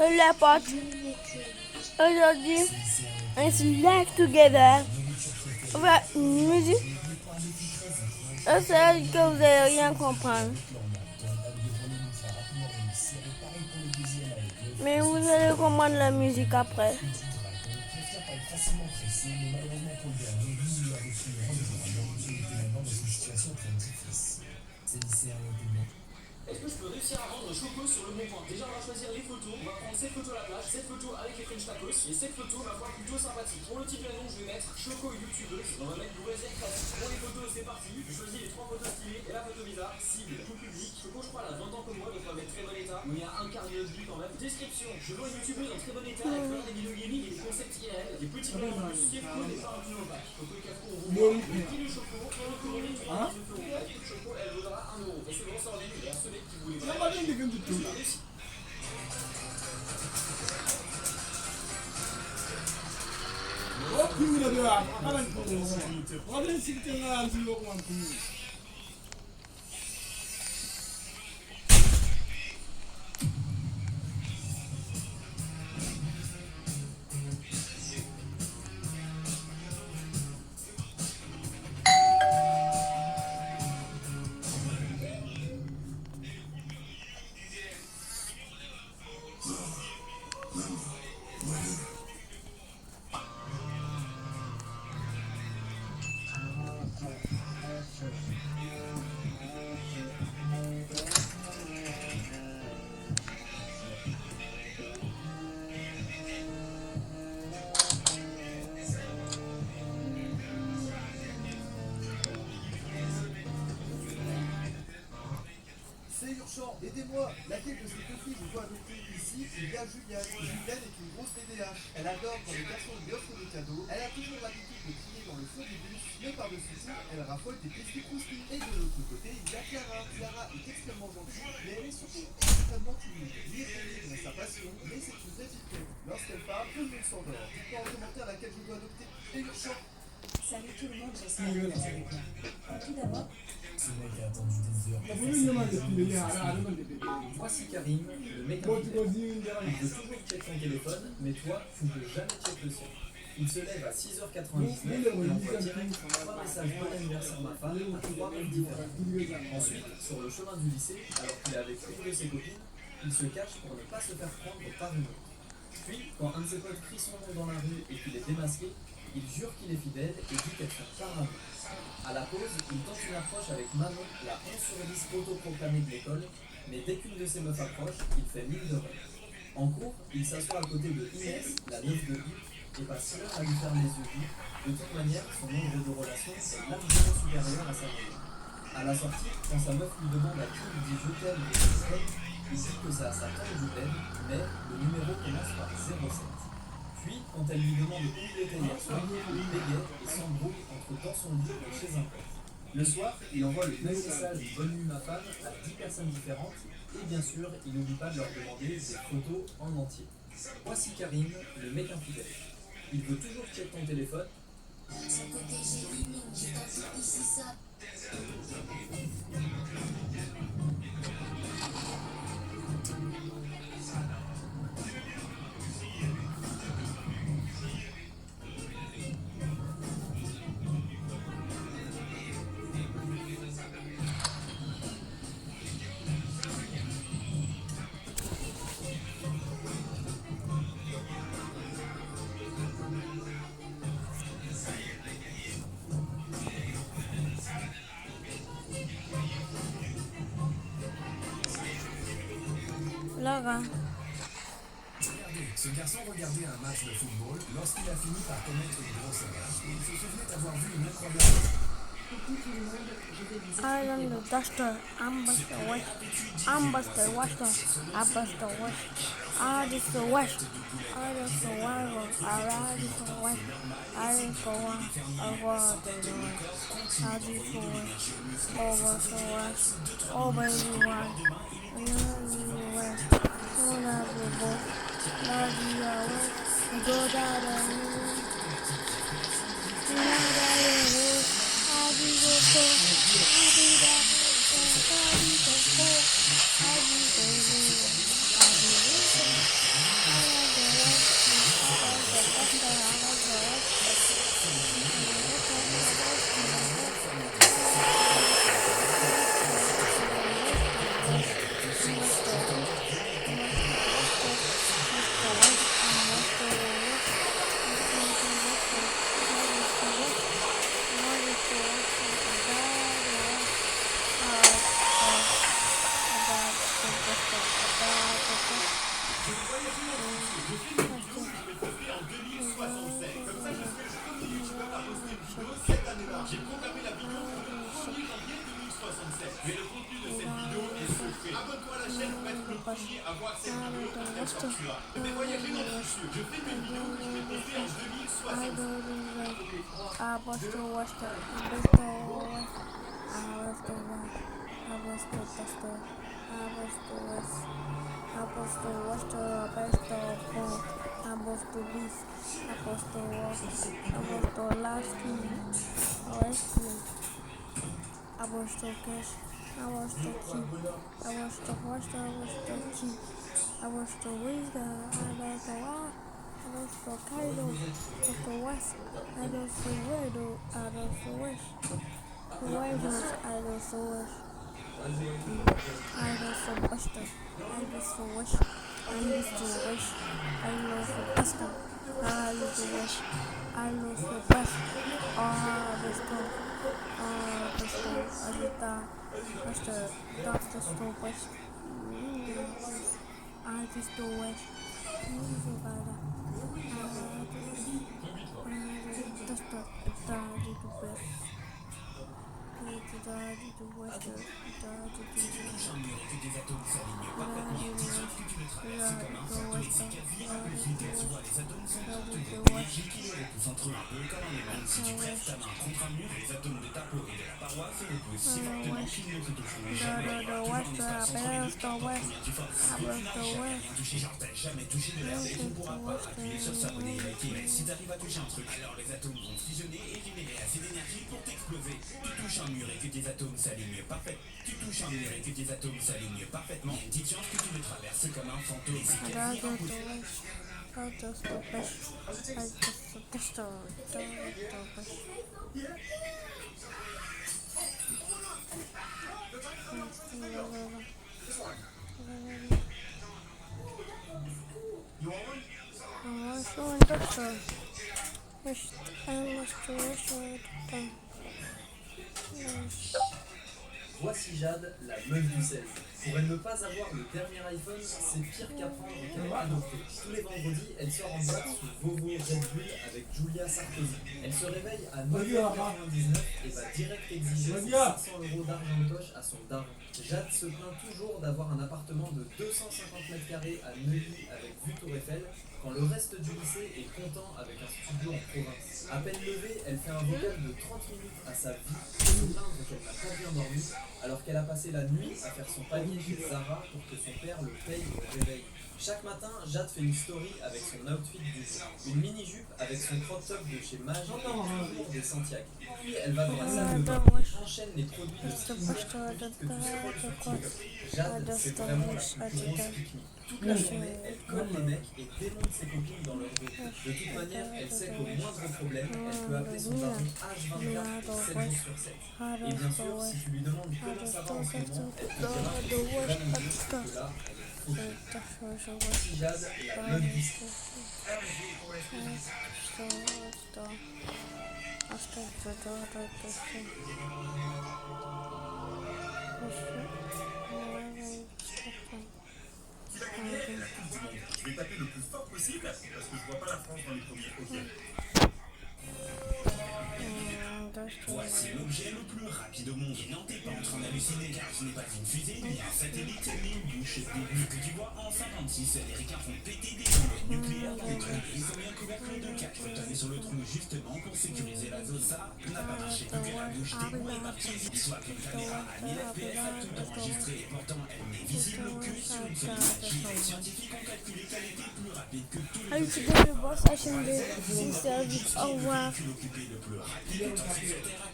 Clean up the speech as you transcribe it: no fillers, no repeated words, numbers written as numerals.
les potes. Aujourd'hui, on se live together. On va une musique. Je sais que vous n'allez rien comprendre. Mais vous allez comprendre la musique après. Est-ce que je peux réussir à vendre Choco sur le bon point? Déjà, on va choisir les photos. On va prendre cette photo à la plage, cette photo avec les French tacos et cette photo, ma foi, plutôt sympathique. Pour le titre et le nom, je vais mettre Choco youtubeuse. On va mettre loisir classique. Pour les photos, c'est parti. Je choisis les 3 photos stylées et la photo bizarre. Cible, tout public. Choco, je crois, elle a 20 ans comme moi, donc on va mettre très bon état. Il y a un quart de notre vie quand même. Description, je vois une youtubeuse en très bon état avec plein des vidéos gaming et des concepts IRL. Des petits ballons en plus, Kefko n'est pas un peu opaque. Choco et Kefko, on vous voit. Le kilo Choco, pour le courrier, 3 euros. La kilo Choco, elle vaudra 1 euro. Et c'est bon, ça en ligne. Et à ceux qui voulaient pas. C'est urgent, aidez-moi. Laquelle de ces filles je dois adopter ici? Il y a Juliane. Juliane est une grosse BDH. Elle adore quand les garçons lui offrent des cadeaux. Elle a toujours l'habitude de crier dans le feu du bus, mais par-dessus tout, elle raffole des biscuits croustilles. Et de l'autre côté, il y a Clara. Clara est extrêmement gentille, mais elle est surtout extrêmement timide. Lire des livres est sa passion, mais c'est une vraie fille. Lorsqu'elle parle, tout le monde s'endort. Dites-moi en commentaire laquelle je dois adopter. C'est urgent. Salut tout le monde, j'espère que vous allez bien. Tout d'abord, Ce mec a attendu des heures. Voici Karim, le mec infidèle. Il veut toujours check son téléphone, mais toi, tu ne veux jamais check le sien. Il se lève à 6h99 et envoie direct 3 messages bon anniversaire ma femme à 3 mecs différents. Ensuite, sur le chemin du lycée, alors qu'il est avec une de ses copines, il se cache pour ne pas se faire prendre par une autre. Puis, quand un de ses potes crie son nom dans la rue et qu'il est démasqué, il jure qu'il est fidèle et dit qu'elle fait par un peu. À la pause, il tente une approche avec Manon, la 11 sur 10 autoproclamée de l'école, mais dès qu'une de ses meufs approche, il fait mine de rien. En cours, il s'assoit à côté de Inès, la 9 de I, et passe l'heure à lui faire les yeux vifs. De toute manière, son nombre de relations est largement supérieur à sa moyenne. À la sortie, quand sa meuf lui demande à qui il dit je t'aime et je t'aime, il dit que c'est à sa tante du thème, mais le numéro commence par 07. Puis, quand elle lui demande où il était hier soir, il bégaye et s'embrouille entre dans son lit et chez un pote. Le soir, il envoie le même message de bonne nuit ma femme à 10 personnes différentes et bien sûr, il n'oublie pas de leur demander des photos en entier. Voici Karim, le mec infidèle. Il veut toujours check ton téléphone. son côté j'élimine, j'identifie si ça. Laura. Regardez, ce garçon regardait un match de football lorsqu'il a fini par commettre une grosse erreur. Il se souvenait avoir vu une incroyable... Coucou tout le monde, je vais vous I am expliquer the duster. I'm Buster West. I'm Buster Wester. I'm Buster West. I just the West. I just the Wild. I just the West. I just the West. I was the West. I just the West. Over the West. Over the West. I love the West. I love the West. Love the West. Go down the moon. Love the West. I'll be the first. I'll be the first. I'll be the first. I'll be the first. I'll be the first. West. I go to West. I go to West. I bust to West. I bust to West. I bust to West. I bust to West. I bust to West. I bust to West. I bust to West. I bust to Beast. I bust to West. I bust to Last King. West King. I bust to Cash. I was the key. I was the horse. I was the key. I was the wisdom. I was the rock. I was the Kaido. I was the west. I was the weirdo. I was the wish. The weirdos. I was the wish. I was the buster. I was the wish. I was the wish. I was the buster. I was the wish. I was the best. I was the Doctor Stopes. I just do it. Si t'arrives à toucher un truc, alors les atomes vont fusionner et générer assez d'énergie pour t'exploser. Tu touches un mur et que tes atomes s'alignent parfait. Tu touches un mur et que tes atomes s'alignent parfaitement. Petite science que tu le traverses comme un fantôme. C'est quasi impossible. Voici Jade, la meuf du 16. Pour elle ne pas avoir le dernier iPhone, c'est pire qu'apprendre qu'elle a adopté. Tous les vendredis, elle sort en boîte sous Vovo Red Bull avec Julia Sarkozy. Elle se réveille à 9h99 et va direct exiger 500 € d'argent de poche à son daron. Jade se plaint toujours d'avoir un appartement de 250 mètres carrés à Neuilly avec vue Tour Eiffel, quand le reste du lycée est content avec un studio en province. À peine levée, elle fait un vocal de 30 minutes à sa vie pour se plaindre qu'elle n'a pas bien dormi, alors qu'elle a passé la nuit à faire son panier chez Zara pour que son père le paye au réveil. Chaque matin, Jade fait une story avec son outfit du jour. Une mini-jupe avec son crop top de chez Mage et toujours des Santiago. Puis elle va dans la salle de bain et enchaîne les produits de skincare que tu scrolles sur TikTok. Jade, c'est vraiment la plus grosse pique-me. Toute la journée, elle colle les mecs et démonte ses copines dans leur dos. De toute manière, elle sait qu'au moindre problème, elle peut appeler son daron H24 7 jours sur 7. Et bien sûr, si tu lui demandes comment ça va en ce moment, elle te dira vraiment juste que là, si Jade, la meuf du Je vais taper le plus fort possible parce que je vois pas la France dans les premiers projets. Voici l'objet le plus rapide au monde. Non, t'es pas en train d'halluciner car ce n'est pas une fusée, mais un satellite, mais une bouche début que tu vois en 56. Les ricains font péter des bombes nucléaires dans les trous. Ils ont mis un couvercle de 4 tombé sur le trou justement pour sécuriser la zone. Ça n'a pas marché vu que la bouche des bombes est partie. Soit qu'une caméra à 1000 fps a tout enregistré. Pourtant, elle n'est visible que sur une seule image. Les scientifiques ont calculé qu'elle était plus rapide que tous les Today, the boss, I should be. Au revoir. l'occupé le plus rapide sur Terre.